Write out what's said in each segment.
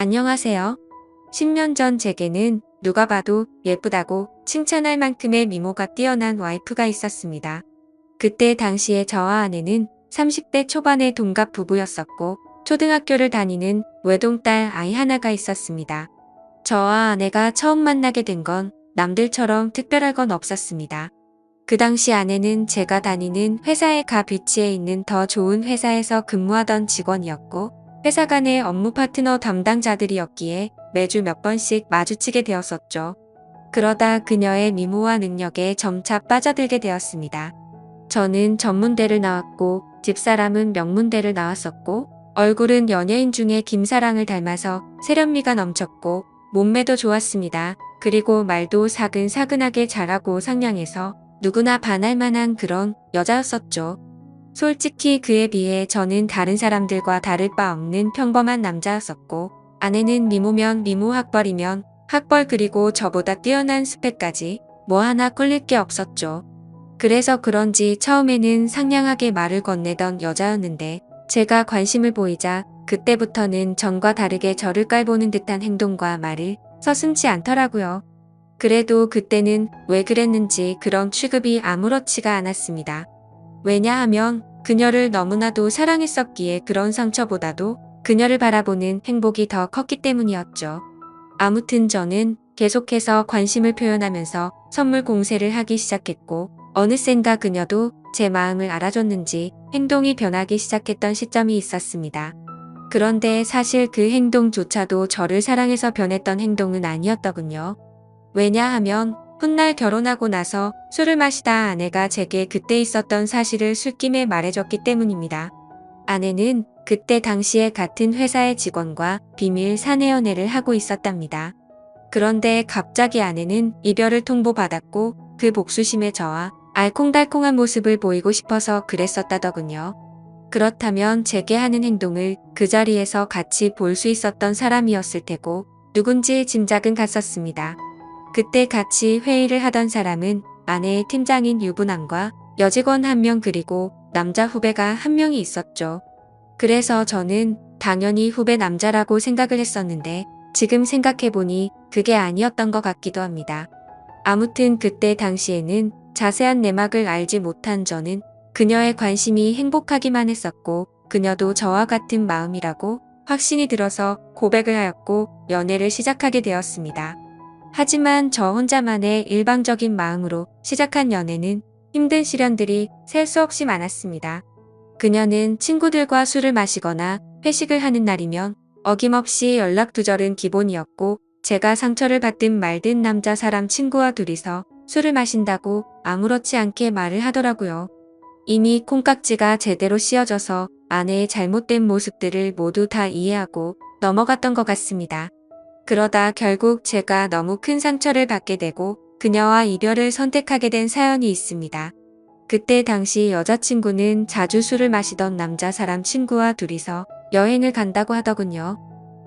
안녕하세요. 10년 전 제게는 누가 봐도 예쁘다고 칭찬할 만큼의 미모가 뛰어난 와이프가 있었습니다. 그때 당시에 저와 아내는 30대 초반의 동갑 부부였었고 초등학교를 다니는 외동딸 아이 하나가 있었습니다. 저와 아내가 처음 만나게 된 건 남들처럼 특별할 건 없었습니다. 그 당시 아내는 제가 다니는 회사의 갑 위치에 있는 더 좋은 회사에서 근무하던 직원이었고 회사 간의 업무 파트너 담당자들이었기에 매주 몇 번씩 마주치게 되었었죠. 그러다 그녀의 미모와 능력에 점차 빠져들게 되었습니다. 저는 전문대를 나왔고 집사람은 명문대를 나왔었고 얼굴은 연예인 중에 김사랑을 닮아서 세련미가 넘쳤고 몸매도 좋았습니다. 그리고 말도 사근사근하게 잘하고 상냥해서 누구나 반할 만한 그런 여자였었죠. 솔직히 그에 비해 저는 다른 사람들과 다를 바 없는 평범한 남자였었고 아내는 미모면 미모 학벌이면 학벌 그리고 저보다 뛰어난 스펙까지 뭐 하나 꿀릴 게 없었죠. 그래서 그런지 처음에는 상냥하게 말을 건네던 여자였는데 제가 관심을 보이자 그때부터는 전과 다르게 저를 깔보는 듯한 행동과 말을 서슴지 않더라고요. 그래도 그때는 왜 그랬는지 그런 취급이 아무렇지가 않았습니다. 왜냐하면 그녀를 너무나도 사랑했었기에 그런 상처보다도 그녀를 바라보는 행복이 더 컸기 때문이었죠. 아무튼 저는 계속해서 관심을 표현하면서 선물 공세를 하기 시작했고 어느샌가 그녀도 제 마음을 알아줬는지 행동이 변하기 시작했던 시점이 있었습니다. 그런데 사실 그 행동조차도 저를 사랑해서 변했던 행동은 아니었더군요. 왜냐하면 훗날 결혼하고 나서 술을 마시다 아내가 제게 그때 있었던 사실을 술김에 말해줬기 때문입니다. 아내는 그때 당시에 같은 회사의 직원과 비밀 사내 연애를 하고 있었답니다. 그런데 갑자기 아내는 이별을 통보받았고 그 복수심에 저와 알콩달콩한 모습을 보이고 싶어서 그랬었다더군요. 그렇다면 제게 하는 행동을 그 자리에서 같이 볼 수 있었던 사람이었을 테고 누군지 짐작은 갔었습니다. 그때 같이 회의를 하던 사람은 아내의 팀장인 유부남과 여직원 한 명 그리고 남자 후배가 한 명이 있었죠. 그래서 저는 당연히 후배 남자라고 생각을 했었는데 지금 생각해보니 그게 아니었던 것 같기도 합니다. 아무튼 그때 당시에는 자세한 내막을 알지 못한 저는 그녀의 관심이 행복하기만 했었고 그녀도 저와 같은 마음이라고 확신이 들어서 고백을 하였고 연애를 시작하게 되었습니다. 하지만 저 혼자만의 일방적인 마음으로 시작한 연애는 힘든 시련들이 셀 수 없이 많았습니다. 그녀는 친구들과 술을 마시거나 회식을 하는 날이면 어김없이 연락두절은 기본이었고 제가 상처를 받든 말든 남자 사람 친구와 둘이서 술을 마신다고 아무렇지 않게 말을 하더라고요. 이미 콩깍지가 제대로 씌어져서 아내의 잘못된 모습들을 모두 다 이해하고 넘어갔던 것 같습니다. 그러다 결국 제가 너무 큰 상처를 받게 되고 그녀와 이별을 선택하게 된 사연이 있습니다. 그때 당시 여자친구는 자주 술을 마시던 남자 사람 친구와 둘이서 여행을 간다고 하더군요.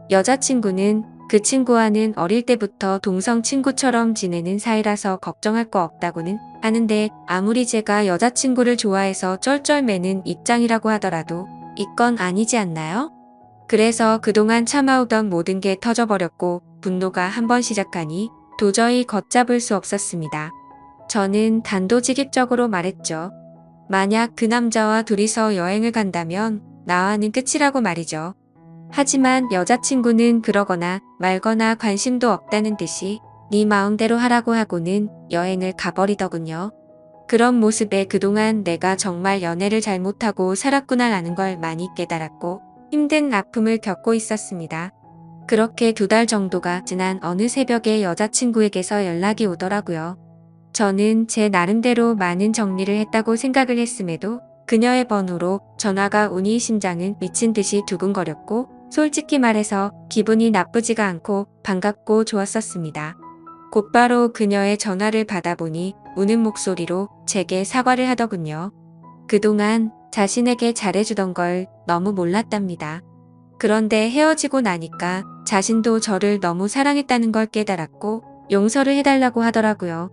여자친구는 그 친구와는 어릴 때부터 동성 친구처럼 지내는 사이라서 걱정할 거 없다고는 하는데 아무리 제가 여자친구를 좋아해서 쩔쩔매는 입장이라고 하더라도 이건 아니지 않나요? 그래서 그동안 참아오던 모든 게 터져버렸고 분노가 한번 시작하니 도저히 걷잡을 수 없었습니다. 저는 단도직입적으로 말했죠. 만약 그 남자와 둘이서 여행을 간다면 나와는 끝이라고 말이죠. 하지만 여자친구는 그러거나 말거나 관심도 없다는 듯이 네 마음대로 하라고 하고는 여행을 가버리더군요. 그런 모습에 그동안 내가 정말 연애를 잘못하고 살았구나라는 걸 많이 깨달았고 힘든 아픔을 겪고 있었습니다. 그렇게 2달 정도가 지난 어느 새벽에 여자친구에게서 연락이 오더라고요. 저는 제 나름대로 많은 정리를 했다고 생각을 했음에도 그녀의 번호로 전화가 오니 심장은 미친 듯이 두근거렸고 솔직히 말해서 기분이 나쁘지가 않고 반갑고 좋았었습니다. 곧바로 그녀의 전화를 받아보니 우는 목소리로 제게 사과를 하더군요. 그동안 자신에게 잘해주던 걸 너무 몰랐답니다. 그런데 헤어지고 나니까 자신도 저를 너무 사랑했다는 걸 깨달았고 용서를 해달라고 하더라고요.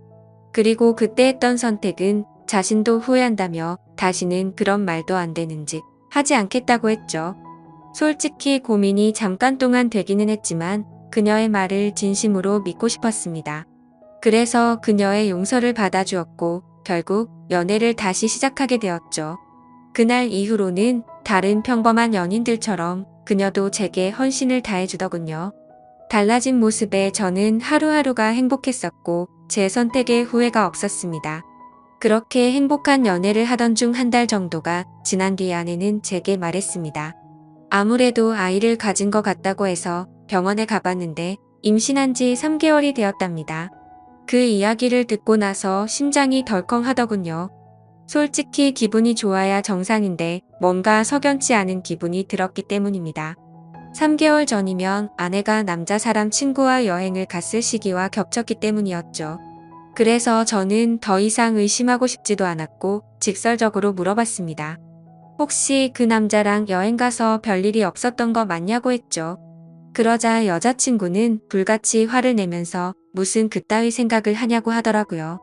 그리고 그때 했던 선택은 자신도 후회한다며 다시는 그런 말도 안 되는 짓 하지 않겠다고 했죠. 솔직히 고민이 잠깐 동안 되기는 했지만 그녀의 말을 진심으로 믿고 싶었습니다. 그래서 그녀의 용서를 받아주었고 결국 연애를 다시 시작하게 되었죠. 그날 이후로는 다른 평범한 연인들처럼 그녀도 제게 헌신을 다해주더군요. 달라진 모습에 저는 하루하루가 행복했었고 제 선택에 후회가 없었습니다. 그렇게 행복한 연애를 하던 중 한 달 정도가 지난 뒤 아내는 제게 말했습니다. 아무래도 아이를 가진 것 같다고 해서 병원에 가봤는데 임신한 지 3개월이 되었답니다. 그 이야기를 듣고 나서 심장이 덜컹 하더군요. 솔직히 기분이 좋아야 정상인데 뭔가 석연치 않은 기분이 들었기 때문입니다. 3개월 전이면 아내가 남자 사람 친구와 여행을 갔을 시기와 겹쳤기 때문이었죠. 그래서 저는 더 이상 의심하고 싶지도 않았고 직설적으로 물어봤습니다. 혹시 그 남자랑 여행 가서 별일이 없었던 거 맞냐고 했죠. 그러자 여자친구는 불같이 화를 내면서 무슨 그따위 생각을 하냐고 하더라고요.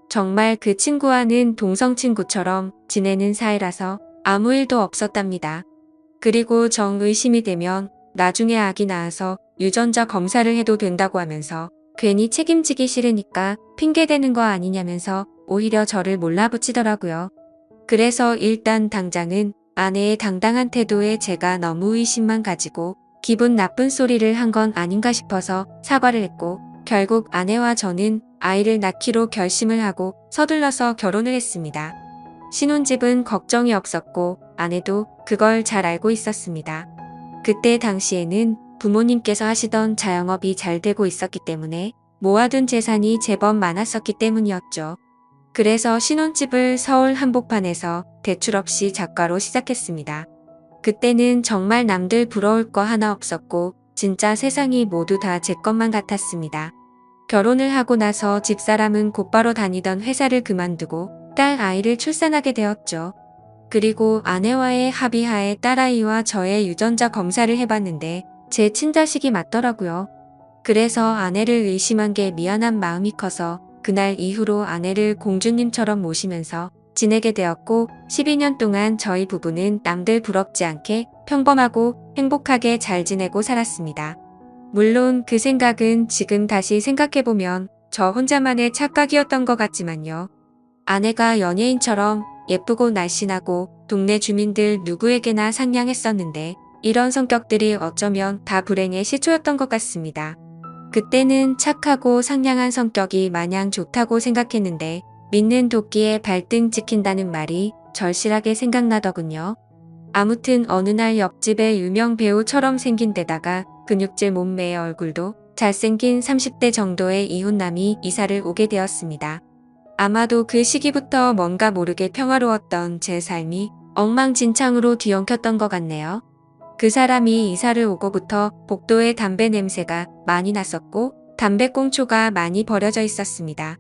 정말 그 친구와는 동성 친구처럼 지내는 사이라서 아무 일도 없었답니다. 그리고 정 의심이 되면 나중에 아기 낳아서 유전자 검사를 해도 된다고 하면서 괜히 책임지기 싫으니까 핑계대는 거 아니냐면서 오히려 저를 몰라붙이더라고요. 그래서 일단 당장은 아내의 당당한 태도에 제가 너무 의심만 가지고 기분 나쁜 소리를 한 건 아닌가 싶어서 사과를 했고 결국 아내와 저는 아이를 낳기로 결심을 하고 서둘러서 결혼을 했습니다. 신혼집은 걱정이 없었고 아내도 그걸 잘 알고 있었습니다. 그때 당시에는 부모님께서 하시던 자영업이 잘 되고 있었기 때문에 모아둔 재산이 제법 많았었기 때문이었죠. 그래서 신혼집을 서울 한복판에서 대출 없이 작가로 시작했습니다. 그때는 정말 남들 부러울 거 하나 없었고 진짜 세상이 모두 다 제 것만 같았습니다. 결혼을 하고 나서 집사람은 곧바로 다니던 회사를 그만두고 딸 아이를 출산하게 되었죠. 그리고 아내와의 합의하에 딸아이와 저의 유전자 검사를 해봤는데 제 친자식이 맞더라고요. 그래서 아내를 의심한 게 미안한 마음이 커서 그날 이후로 아내를 공주님처럼 모시면서 지내게 되었고 12년 동안 저희 부부는 남들 부럽지 않게 평범하고 행복하게 잘 지내고 살았습니다. 물론 그 생각은 지금 다시 생각해보면 저 혼자만의 착각이었던 것 같지만요. 아내가 연예인처럼 예쁘고 날씬하고 동네 주민들 누구에게나 상냥했었는데 이런 성격들이 어쩌면 다 불행의 시초였던 것 같습니다. 그때는 착하고 상냥한 성격이 마냥 좋다고 생각했는데 믿는 도끼에 발등 찍힌다는 말이 절실하게 생각나더군요. 아무튼 어느 날 옆집의 유명 배우처럼 생긴 데다가 근육질 몸매의 얼굴도 잘생긴 30대 정도의 이혼남이 이사를 오게 되었습니다. 아마도 그 시기부터 뭔가 모르게 평화로웠던 제 삶이 엉망진창으로 뒤엉켰던 것 같네요. 그 사람이 이사를 오고부터 복도에 담배 냄새가 많이 났었고 담배꽁초가 많이 버려져 있었습니다.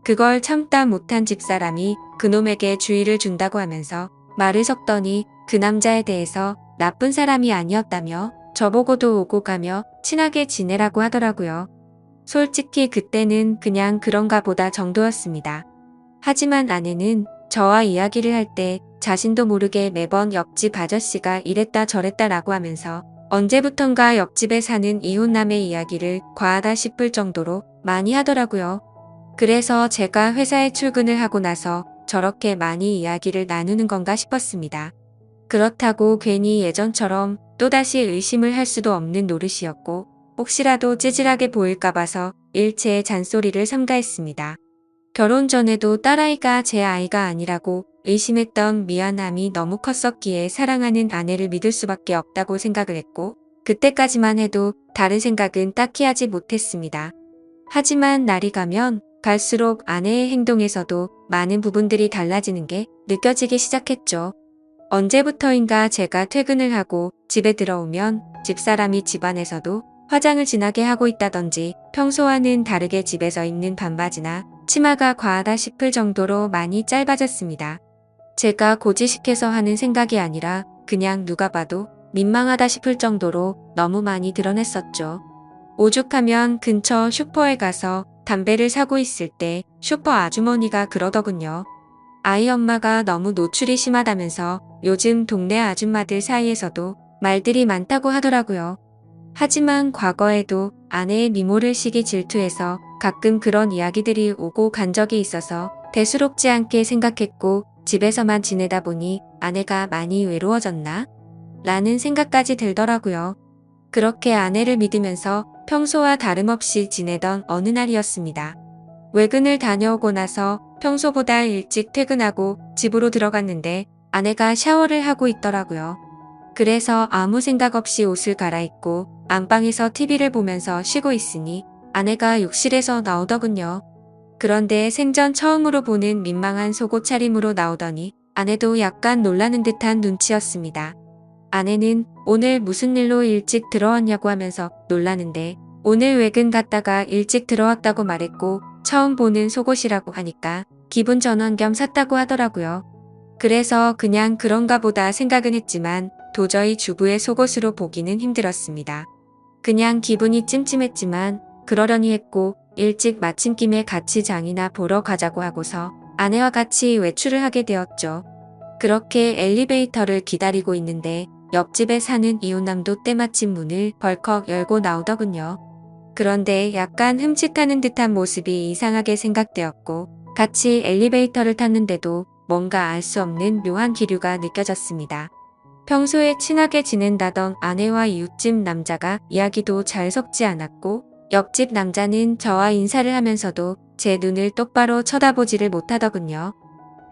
그걸 참다 못한 집사람이 그놈에게 주의를 준다고 하면서 말을 섞더니 그 남자에 대해서 나쁜 사람이 아니었다며 저보고도 오고 가며 친하게 지내라고 하더라고요. 솔직히 그때는 그냥 그런가 보다 정도였습니다. 하지만 아내는 저와 이야기를 할 때 자신도 모르게 매번 옆집 아저씨가 이랬다 저랬다 라고 하면서 언제부턴가 옆집에 사는 이혼남의 이야기를 과하다 싶을 정도로 많이 하더라고요. 그래서 제가 회사에 출근을 하고 나서 저렇게 많이 이야기를 나누는 건가 싶었습니다. 그렇다고 괜히 예전처럼 또다시 의심을 할 수도 없는 노릇이었고 혹시라도 찌질하게 보일까 봐서 일체의 잔소리를 삼가했습니다. 결혼 전에도 딸아이가 제 아이가 아니라고 의심했던 미안함이 너무 컸었기에 사랑하는 아내를 믿을 수밖에 없다고 생각을 했고 그때까지만 해도 다른 생각은 딱히 하지 못했습니다. 하지만 날이 가면 갈수록 아내의 행동에서도 많은 부분들이 달라지는 게 느껴지기 시작했죠. 언제부터인가 제가 퇴근을 하고 집에 들어오면 집사람이 집안에서도 화장을 진하게 하고 있다든지 평소와는 다르게 집에서 입는 반바지나 치마가 과하다 싶을 정도로 많이 짧아졌습니다. 제가 고지식해서 하는 생각이 아니라 그냥 누가 봐도 민망하다 싶을 정도로 너무 많이 드러냈었죠. 오죽하면 근처 슈퍼에 가서 담배를 사고 있을 때 슈퍼 아주머니가 그러더군요. 아이 엄마가 너무 노출이 심하다면서 요즘 동네 아줌마들 사이에서도 말들이 많다고 하더라고요. 하지만 과거에도 아내의 미모를 시기 질투해서 가끔 그런 이야기들이 오고 간 적이 있어서 대수롭지 않게 생각했고 집에서만 지내다 보니 아내가 많이 외로워졌나? 라는 생각까지 들더라고요. 그렇게 아내를 믿으면서 평소와 다름없이 지내던 어느 날이었습니다. 외근을 다녀오고 나서 평소보다 일찍 퇴근하고 집으로 들어갔는데 아내가 샤워를 하고 있더라고요. 그래서 아무 생각 없이 옷을 갈아입고 안방에서 TV를 보면서 쉬고 있으니 아내가 욕실에서 나오더군요. 그런데 생전 처음으로 보는 민망한 속옷 차림으로 나오더니 아내도 약간 놀라는 듯한 눈치였습니다. 아내는 오늘 무슨 일로 일찍 들어왔냐고 하면서 놀라는데 오늘 외근 갔다가 일찍 들어왔다고 말했고 처음 보는 속옷이라고 하니까 기분 전환 겸 샀다고 하더라고요. 그래서 그냥 그런가 보다 생각은 했지만 도저히 주부의 속옷으로 보기는 힘들었습니다. 그냥 기분이 찜찜했지만 그러려니 했고 일찍 마침 김에 같이 장이나 보러 가자고 하고서 아내와 같이 외출을 하게 되었죠. 그렇게 엘리베이터를 기다리고 있는데 옆집에 사는 이웃남도 때마침 문을 벌컥 열고 나오더군요. 그런데 약간 흠칫하는 듯한 모습이 이상하게 생각되었고 같이 엘리베이터를 탔는데도 뭔가 알 수 없는 묘한 기류가 느껴졌습니다. 평소에 친하게 지낸다던 아내와 이웃집 남자가 이야기도 잘 섞지 않았고 옆집 남자는 저와 인사를 하면서도 제 눈을 똑바로 쳐다보지를 못하더군요.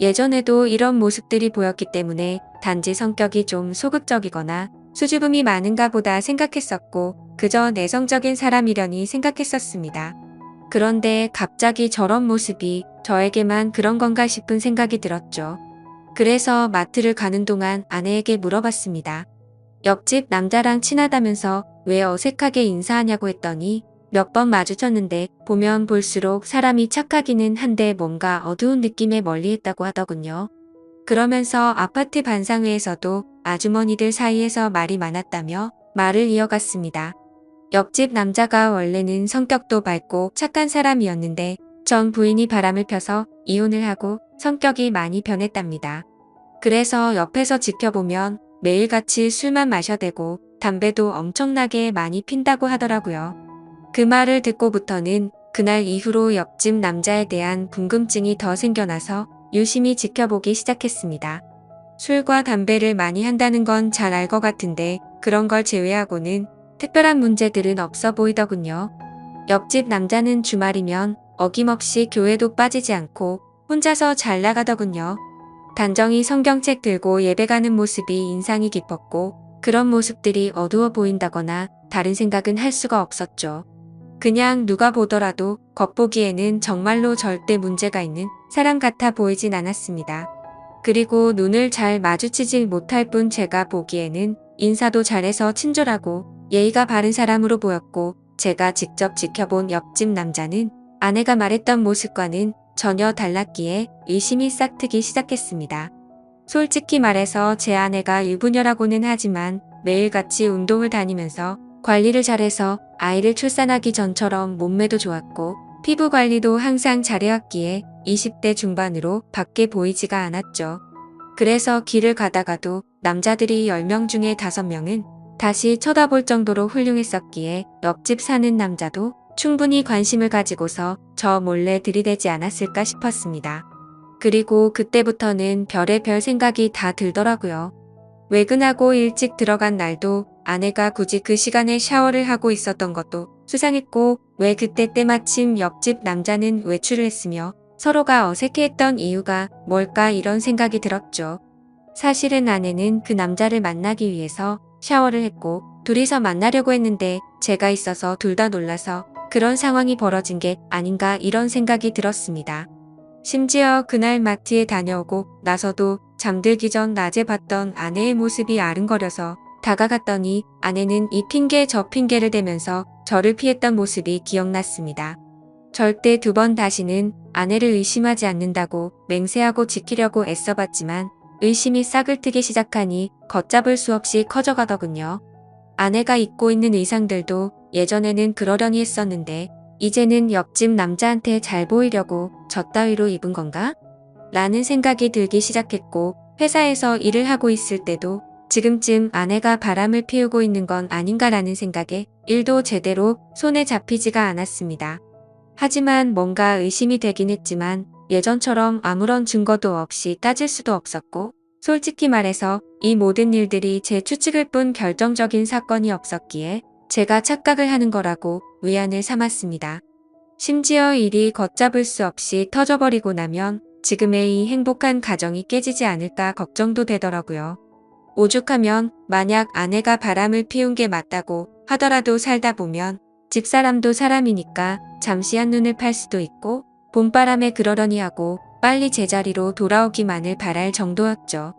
예전에도 이런 모습들이 보였기 때문에 단지 성격이 좀 소극적이거나 수줍음이 많은가 보다 생각했었고 그저 내성적인 사람이려니 생각했었습니다. 그런데 갑자기 저런 모습이 저에게만 그런 건가 싶은 생각이 들었죠. 그래서 마트를 가는 동안 아내에게 물어봤습니다. 옆집 남자랑 친하다면서 왜 어색하게 인사하냐고 했더니 몇 번 마주쳤는데 보면 볼수록 사람이 착하기는 한데 뭔가 어두운 느낌에 멀리했다고 하더군요. 그러면서 아파트 반상회에서도 아주머니들 사이에서 말이 많았다며 말을 이어갔습니다. 옆집 남자가 원래는 성격도 밝고 착한 사람이었는데 전 부인이 바람을 펴서 이혼을 하고 성격이 많이 변했답니다. 그래서 옆에서 지켜보면 매일같이 술만 마셔대고 담배도 엄청나게 많이 핀다고 하더라고요. 그 말을 듣고부터는 그날 이후로 옆집 남자에 대한 궁금증이 더 생겨나서 유심히 지켜보기 시작했습니다. 술과 담배를 많이 한다는 건 잘 알 것 같은데 그런 걸 제외하고는 특별한 문제들은 없어 보이더군요. 옆집 남자는 주말이면 어김없이 교회도 빠지지 않고 혼자서 잘 나가더군요. 단정히 성경책 들고 예배 가는 모습이 인상이 깊었고 그런 모습들이 어두워 보인다거나 다른 생각은 할 수가 없었죠. 그냥 누가 보더라도 겉보기에는 정말로 절대 문제가 있는 사람 같아 보이진 않았습니다. 그리고 눈을 잘 마주치지 못할 뿐 제가 보기에는 인사도 잘해서 친절하고 예의가 바른 사람으로 보였고 제가 직접 지켜본 옆집 남자는 아내가 말했던 모습과는 전혀 달랐기에 의심이 싹트기 시작했습니다. 솔직히 말해서 제 아내가 유부녀라고는 하지만 매일같이 운동을 다니면서 관리를 잘해서 아이를 출산하기 전처럼 몸매도 좋았고 피부 관리도 항상 잘해왔기에 20대 중반으로 밖에 보이지가 않았죠. 그래서 길을 가다가도 남자들이 10명 중에 5명은 다시 쳐다볼 정도로 훌륭했었기에 옆집 사는 남자도 충분히 관심을 가지고서 저 몰래 들이대지 않았을까 싶었습니다. 그리고 그때부터는 별의별 생각이 다 들더라고요. 외근하고 일찍 들어간 날도 아내가 굳이 그 시간에 샤워를 하고 있었던 것도 수상했고 왜 그때 때마침 옆집 남자는 외출을 했으며 서로가 어색해했던 이유가 뭘까 이런 생각이 들었죠. 사실은 아내는 그 남자를 만나기 위해서 샤워를 했고 둘이서 만나려고 했는데 제가 있어서 둘 다 놀라서 그런 상황이 벌어진 게 아닌가 이런 생각이 들었습니다. 심지어 그날 마트에 다녀오고 나서도 잠들기 전 낮에 봤던 아내의 모습이 아른거려서 다가갔더니 아내는 이 핑계 저 핑계를 대면서 저를 피했던 모습이 기억났습니다. 절대 2번 다시는 아내를 의심하지 않는다고 맹세하고 지키려고 애써봤지만 의심이 싹을 트기 시작하니 걷잡을 수 없이 커져가더군요. 아내가 입고 있는 의상들도 예전에는 그러려니 했었는데 이제는 옆집 남자한테 잘 보이려고 저 따위로 입은 건가? 라는 생각이 들기 시작했고 회사에서 일을 하고 있을 때도 지금쯤 아내가 바람을 피우고 있는 건 아닌가라는 생각에 일도 제대로 손에 잡히지가 않았습니다. 하지만 뭔가 의심이 되긴 했지만 예전처럼 아무런 증거도 없이 따질 수도 없었고, 솔직히 말해서 이 모든 일들이 제 추측일 뿐 결정적인 사건이 없었기에 제가 착각을 하는 거라고 위안을 삼았습니다. 심지어 일이 걷잡을 수 없이 터져버리고 나면 지금의 이 행복한 가정이 깨지지 않을까 걱정도 되더라고요. 오죽하면 만약 아내가 바람을 피운 게 맞다고 하더라도 살다 보면 집사람도 사람이니까 잠시 한눈을 팔 수도 있고 봄바람에 그러려니 하고 빨리 제자리로 돌아오기만을 바랄 정도였죠.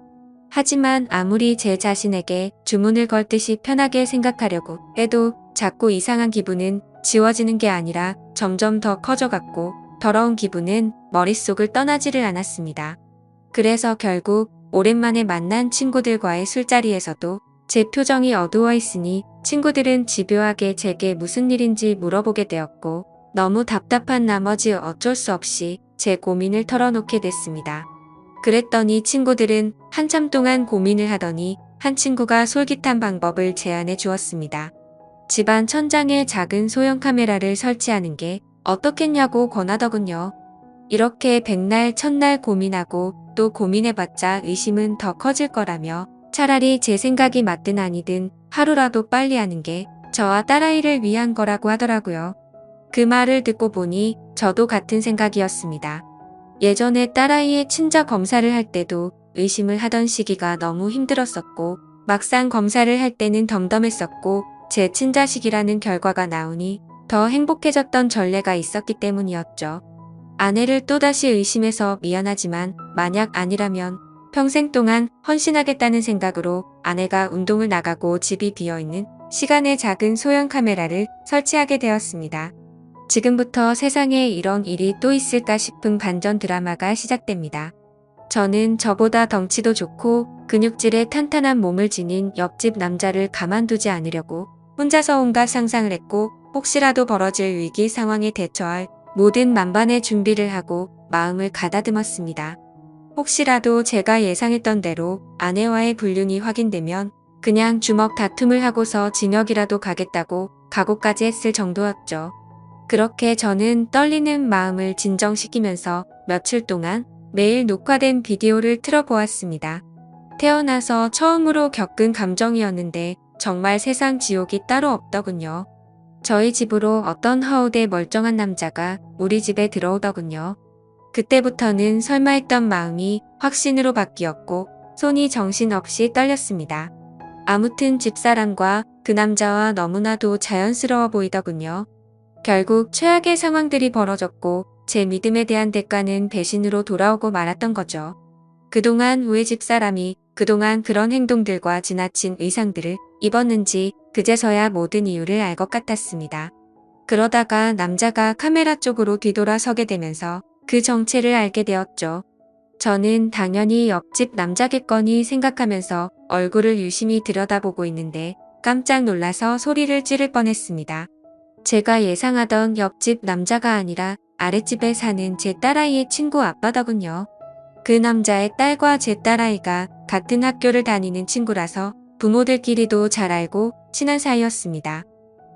하지만 아무리 제 자신에게 주문을 걸 듯이 편하게 생각하려고 해도 자꾸 이상한 기분은 지워지는 게 아니라 점점 더 커져갔고 더러운 기분은 머릿속을 떠나지를 않았습니다. 그래서 결국 오랜만에 만난 친구들과의 술자리에서도 제 표정이 어두워 있으니 친구들은 집요하게 제게 무슨 일인지 물어보게 되었고 너무 답답한 나머지 어쩔 수 없이 제 고민을 털어놓게 됐습니다. 그랬더니 친구들은 한참 동안 고민을 하더니 한 친구가 솔깃한 방법을 제안해 주었습니다. 집안 천장에 작은 소형 카메라를 설치하는 게 어떻겠냐고 권하더군요. 이렇게 백날 첫날 고민하고 또 고민해봤자 의심은 더 커질 거라며 차라리 제 생각이 맞든 아니든 하루라도 빨리 하는 게 저와 딸아이를 위한 거라고 하더라고요. 그 말을 듣고 보니 저도 같은 생각이었습니다. 예전에 딸아이의 친자 검사를 할 때도 의심을 하던 시기가 너무 힘들었었고 막상 검사를 할 때는 덤덤했었고 제 친자식이라는 결과가 나오니 더 행복해졌던 전례가 있었기 때문이었죠. 아내를 또다시 의심해서 미안하지만 만약 아니라면 평생 동안 헌신하겠다는 생각으로 아내가 운동을 나가고 집이 비어있는 시간에 작은 소형 카메라를 설치하게 되었습니다. 지금부터 세상에 이런 일이 또 있을까 싶은 반전 드라마가 시작됩니다. 저는 저보다 덩치도 좋고 근육질의 탄탄한 몸을 지닌 옆집 남자를 가만두지 않으려고 혼자서 온갖 상상을 했고 혹시라도 벌어질 위기 상황에 대처할 모든 만반의 준비를 하고 마음을 가다듬었습니다. 혹시라도 제가 예상했던 대로 아내와의 불륜이 확인되면 그냥 주먹 다툼을 하고서 징역이라도 가겠다고 각오까지 했을 정도였죠. 그렇게 저는 떨리는 마음을 진정시키면서 며칠 동안 매일 녹화된 비디오를 틀어보았습니다. 태어나서 처음으로 겪은 감정이었는데 정말 세상 지옥이 따로 없더군요. 저희 집으로 어떤 허우대 멀쩡한 남자가 우리 집에 들어오더군요. 그때부터는 설마 했던 마음이 확신으로 바뀌었고 손이 정신없이 떨렸습니다. 아무튼 집사람과 그 남자와 너무나도 자연스러워 보이더군요. 결국 최악의 상황들이 벌어졌고 제 믿음에 대한 대가는 배신으로 돌아오고 말았던 거죠. 그동안 왜 집사람이 그동안 그런 행동들과 지나친 의상들을 입었는지 그제서야 모든 이유를 알 것 같았습니다. 그러다가 남자가 카메라 쪽으로 뒤돌아서게 되면서 그 정체를 알게 되었죠. 저는 당연히 옆집 남자겠거니 생각하면서 얼굴을 유심히 들여다보고 있는데 깜짝 놀라서 소리를 지를 뻔했습니다. 제가 예상하던 옆집 남자가 아니라 아랫집에 사는 제 딸아이의 친구 아빠더군요. 그 남자의 딸과 제 딸아이가 같은 학교를 다니는 친구라서 부모들끼리도 잘 알고 친한 사이였습니다.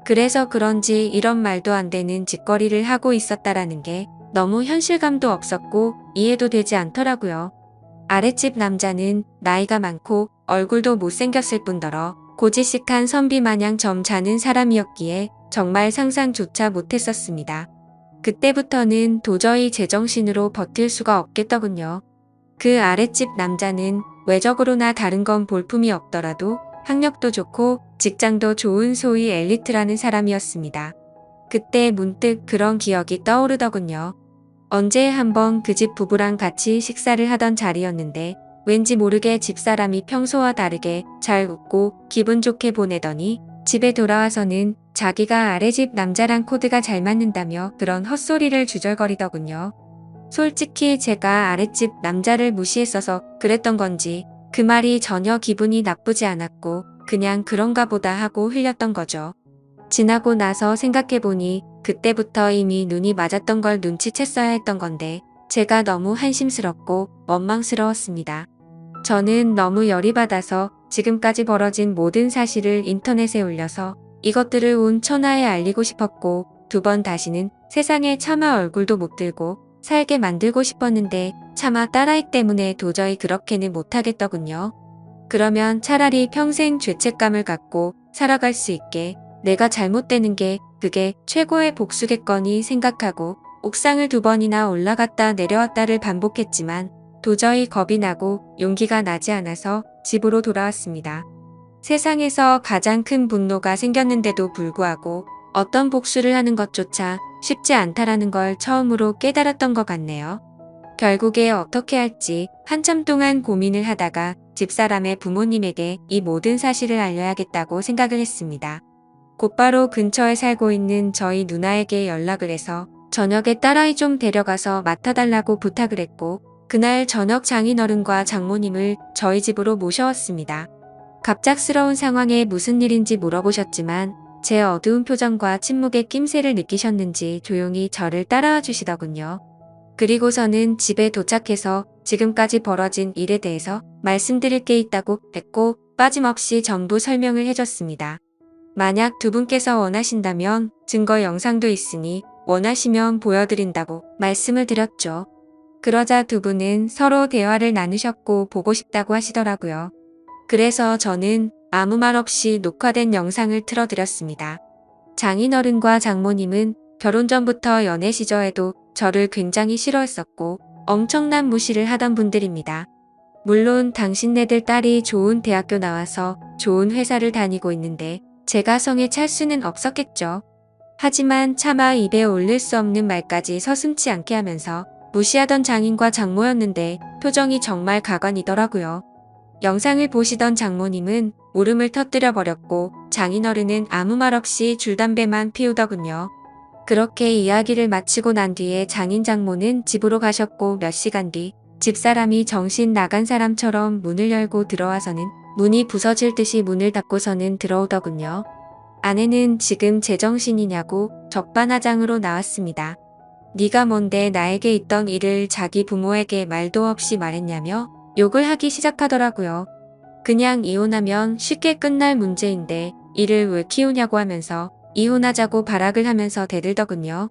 그래서 그런지 이런 말도 안 되는 짓거리를 하고 있었다라는 게 너무 현실감도 없었고 이해도 되지 않더라고요. 아랫집 남자는 나이가 많고 얼굴도 못생겼을 뿐더러 고지식한 선비 마냥 점잖은 사람이었기에 정말 상상조차 못했었습니다. 그때부터는 도저히 제정신으로 버틸 수가 없겠더군요. 그 아랫집 남자는 외적으로나 다른 건 볼품이 없더라도 학력도 좋고 직장도 좋은 소위 엘리트라는 사람이었습니다. 그때 문득 그런 기억이 떠오르더군요. 언제 한번 그 집 부부랑 같이 식사를 하던 자리였는데 왠지 모르게 집사람이 평소와 다르게 잘 웃고 기분 좋게 보내더니 집에 돌아와서는 자기가 아래집 남자랑 코드가 잘 맞는다며 그런 헛소리를 주절거리더군요. 솔직히 제가 아랫집 남자를 무시했어서 그랬던 건지 그 말이 전혀 기분이 나쁘지 않았고 그냥 그런가 보다 하고 흘렸던 거죠. 지나고 나서 생각해보니 그때부터 이미 눈이 맞았던 걸 눈치챘어야 했던 건데 제가 너무 한심스럽고 원망스러웠습니다. 저는 너무 열이 받아서 지금까지 벌어진 모든 사실을 인터넷에 올려서 이것들을 온 천하에 알리고 싶었고 2번 다시는 세상에 차마 얼굴도 못 들고 살게 만들고 싶었는데 차마 딸아이 때문에 도저히 그렇게는 못하겠더군요. 그러면 차라리 평생 죄책감을 갖고 살아갈 수 있게 내가 잘못되는 게 그게 최고의 복수겠거니 생각하고 옥상을 2번이나 올라갔다 내려왔다를 반복했지만 도저히 겁이 나고 용기가 나지 않아서 집으로 돌아왔습니다. 세상에서 가장 큰 분노가 생겼는데도 불구하고 어떤 복수를 하는 것조차 쉽지 않다라는 걸 처음으로 깨달았던 것 같네요. 결국에 어떻게 할지 한참 동안 고민을 하다가 집사람의 부모님에게 이 모든 사실을 알려야겠다고 생각을 했습니다. 곧바로 근처에 살고 있는 저희 누나에게 연락을 해서 저녁에 딸아이 좀 데려가서 맡아달라고 부탁을 했고 그날 저녁 장인어른과 장모님을 저희 집으로 모셔왔습니다. 갑작스러운 상황에 무슨 일인지 물어보셨지만 제 어두운 표정과 침묵의 낌새를 느끼셨는지 조용히 저를 따라와 주시더군요. 그리고서는 집에 도착해서 지금까지 벌어진 일에 대해서 말씀드릴 게 있다고 했고 빠짐없이 전부 설명을 해줬습니다. 만약 2분께서 원하신다면 증거 영상도 있으니 원하시면 보여드린다고 말씀을 드렸죠. 그러자 2분은 서로 대화를 나누셨고 보고 싶다고 하시더라고요. 그래서 저는 아무 말 없이 녹화된 영상을 틀어드렸습니다. 장인어른과 장모님은 결혼 전부터 연애 시절에도 저를 굉장히 싫어했었고 엄청난 무시를 하던 분들입니다. 물론 당신네들 딸이 좋은 대학교 나와서 좋은 회사를 다니고 있는데 제가 성에 찰 수는 없었겠죠. 하지만 차마 입에 올릴 수 없는 말까지 서슴지 않게 하면서 무시하던 장인과 장모였는데 표정이 정말 가관이더라고요. 영상을 보시던 장모님은 울음을 터뜨려 버렸고 장인어른은 아무 말 없이 줄담배만 피우더군요. 그렇게 이야기를 마치고 난 뒤에 장인 장모는 집으로 가셨고 몇 시간 뒤 집사람이 정신 나간 사람처럼 문을 열고 들어와서는 문이 부서질 듯이 문을 닫고서는 들어오더군요. 아내는 지금 제정신이냐고 적반하장으로 나왔습니다. 네가 뭔데 나에게 있던 일을 자기 부모에게 말도 없이 말했냐며 욕을 하기 시작하더라고요. 그냥 이혼하면 쉽게 끝날 문제인데 이를 왜 키우냐고 하면서 이혼하자고 발악을 하면서 대들더군요.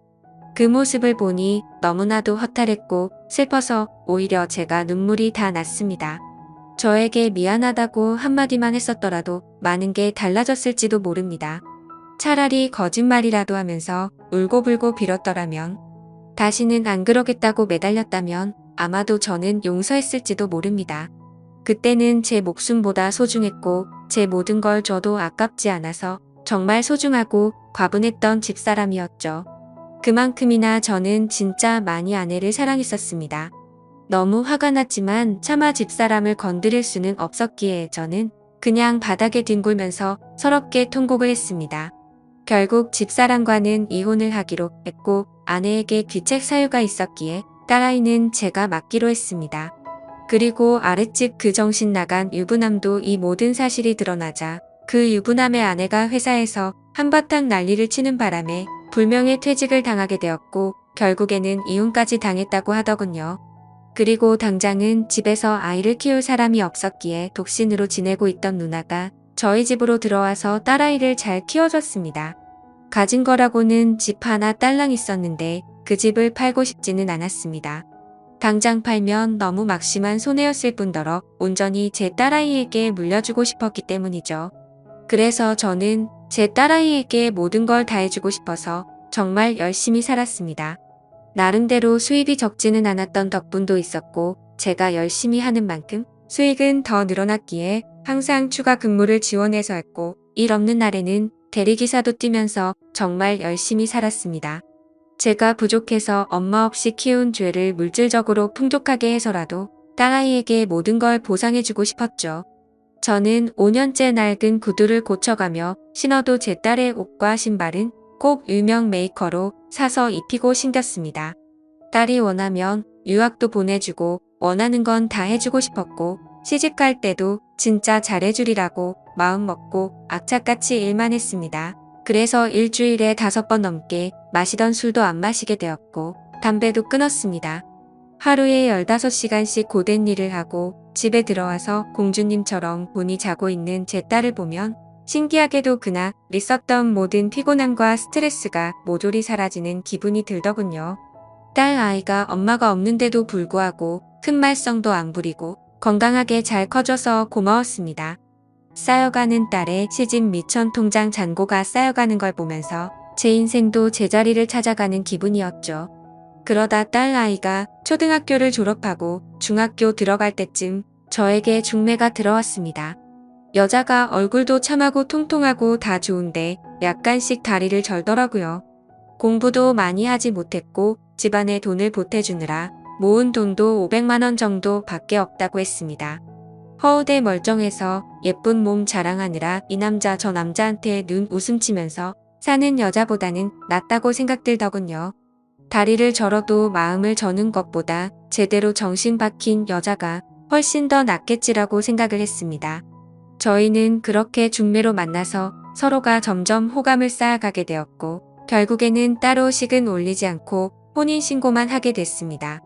그 모습을 보니 너무나도 허탈했고 슬퍼서 오히려 제가 눈물이 다 났습니다. 저에게 미안하다고 한마디만 했었더라도 많은 게 달라졌을지도 모릅니다. 차라리 거짓말이라도 하면서 울고불고 빌었더라면, 다시는 안 그러겠다고 매달렸다면 아마도 저는 용서했을지도 모릅니다. 그때는 제 목숨보다 소중했고 제 모든 걸 줘도 아깝지 않아서 정말 소중하고 과분했던 집사람이었죠. 그만큼이나 저는 진짜 많이 아내를 사랑했었습니다. 너무 화가 났지만 차마 집사람을 건드릴 수는 없었기에 저는 그냥 바닥에 뒹굴면서 서럽게 통곡을 했습니다. 결국 집사람과는 이혼을 하기로 했고 아내에게 귀책 사유가 있었기에 딸아이는 제가 맡기로 했습니다. 그리고 아랫집 그 정신 나간 유부남도 이 모든 사실이 드러나자 그 유부남의 아내가 회사에서 한바탕 난리를 치는 바람에 불명예 퇴직을 당하게 되었고 결국에는 이혼까지 당했다고 하더군요. 그리고 당장은 집에서 아이를 키울 사람이 없었기에 독신으로 지내고 있던 누나가 저희 집으로 들어와서 딸아이를 잘 키워줬습니다. 가진 거라고는 집 하나 딸랑 있었는데 그 집을 팔고 싶지는 않았습니다. 당장 팔면 너무 막심한 손해였을 뿐더러 온전히 제 딸아이에게 물려주고 싶었기 때문이죠. 그래서 저는 제 딸아이에게 모든 걸 다 해주고 싶어서 정말 열심히 살았습니다. 나름대로 수입이 적지는 않았던 덕분도 있었고 제가 열심히 하는 만큼 수익은 더 늘어났기에 항상 추가 근무를 지원해서 했고 일 없는 날에는 대리기사도 뛰면서 정말 열심히 살았습니다. 제가 부족해서 엄마 없이 키운 죄를 물질적으로 풍족하게 해서라도 딸아이에게 모든 걸 보상해주고 싶었죠. 저는 5년째 낡은 구두를 고쳐가며 신어도 제 딸의 옷과 신발은 꼭 유명 메이커로 사서 입히고 신겼습니다. 딸이 원하면 유학도 보내주고 원하는 건 다 해주고 싶었고 시집갈 때도 진짜 잘해주리라고 마음먹고 악착같이 일만 했습니다. 그래서 일주일에 5번 넘게 마시던 술도 안 마시게 되었고 담배도 끊었습니다. 하루에 15시간씩 고된 일을 하고 집에 들어와서 공주님처럼 본이 자고 있는 제 딸을 보면 신기하게도 그날 있었던 모든 피곤함과 스트레스가 모조리 사라지는 기분이 들더군요. 딸 아이가 엄마가 없는데도 불구하고 큰 말썽도 안 부리고 건강하게 잘 커져서 고마웠습니다. 쌓여가는 딸의 시집 미천 통장 잔고가 쌓여가는 걸 보면서 제 인생도 제자리를 찾아가는 기분이었죠. 그러다 딸 아이가 초등학교를 졸업하고 중학교 들어갈 때쯤 저에게 중매가 들어왔습니다. 여자가 얼굴도 참하고 통통하고 다 좋은데 약간씩 다리를 절더라고요. 공부도 많이 하지 못했고 집안에 돈을 보태주느라 모은 돈도 500만 원 정도 밖에 없다고 했습니다. 허우대 멀쩡해서 예쁜 몸 자랑하느라 이 남자 저 남자한테 눈 웃음 치면서 사는 여자보다는 낫다고 생각들더군요. 다리를 절어도 마음을 저는 것보다 제대로 정신 박힌 여자가 훨씬 더 낫겠지라고 생각을 했습니다. 저희는 그렇게 중매로 만나서 서로가 점점 호감을 쌓아가게 되었고 결국에는 따로 식은 올리지 않고 혼인신고만 하게 됐습니다.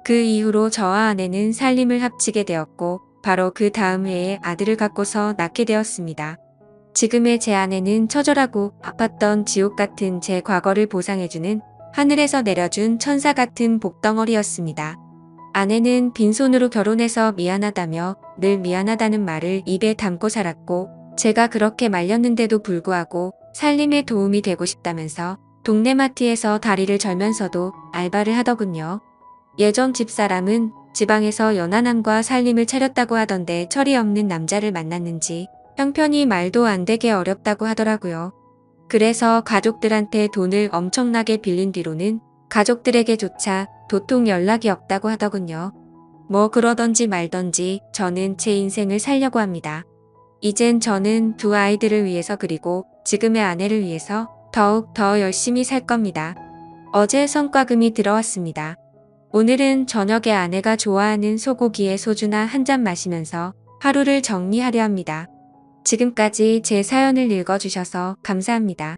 그 이후로 저와 아내는 살림을 합치게 되었고 바로 그 다음 해에 아들을 갖고서 낳게 되었습니다. 지금의 제 아내는 처절하고 아팠던 지옥 같은 제 과거를 보상해주는 하늘에서 내려준 천사 같은 복덩어리였습니다. 아내는 빈손으로 결혼해서 미안하다며 늘 미안하다는 말을 입에 담고 살았고 제가 그렇게 말렸는데도 불구하고 살림에 도움이 되고 싶다면서 동네 마트에서 다리를 절면서도 알바를 하더군요. 예전 집사람은 지방에서 연하남과 살림을 차렸다고 하던데 철이 없는 남자를 만났는지 형편이 말도 안 되게 어렵다고 하더라고요. 그래서 가족들한테 돈을 엄청나게 빌린 뒤로는 가족들에게조차 도통 연락이 없다고 하더군요. 뭐 그러던지 말던지 저는 제 인생을 살려고 합니다. 이젠 저는 두 아이들을 위해서 그리고 지금의 아내를 위해서 더욱 더 열심히 살 겁니다. 어제 성과금이 들어왔습니다. 오늘은 저녁에 아내가 좋아하는 소고기에 소주나 한 잔 마시면서 하루를 정리하려 합니다. 지금까지 제 사연을 읽어주셔서 감사합니다.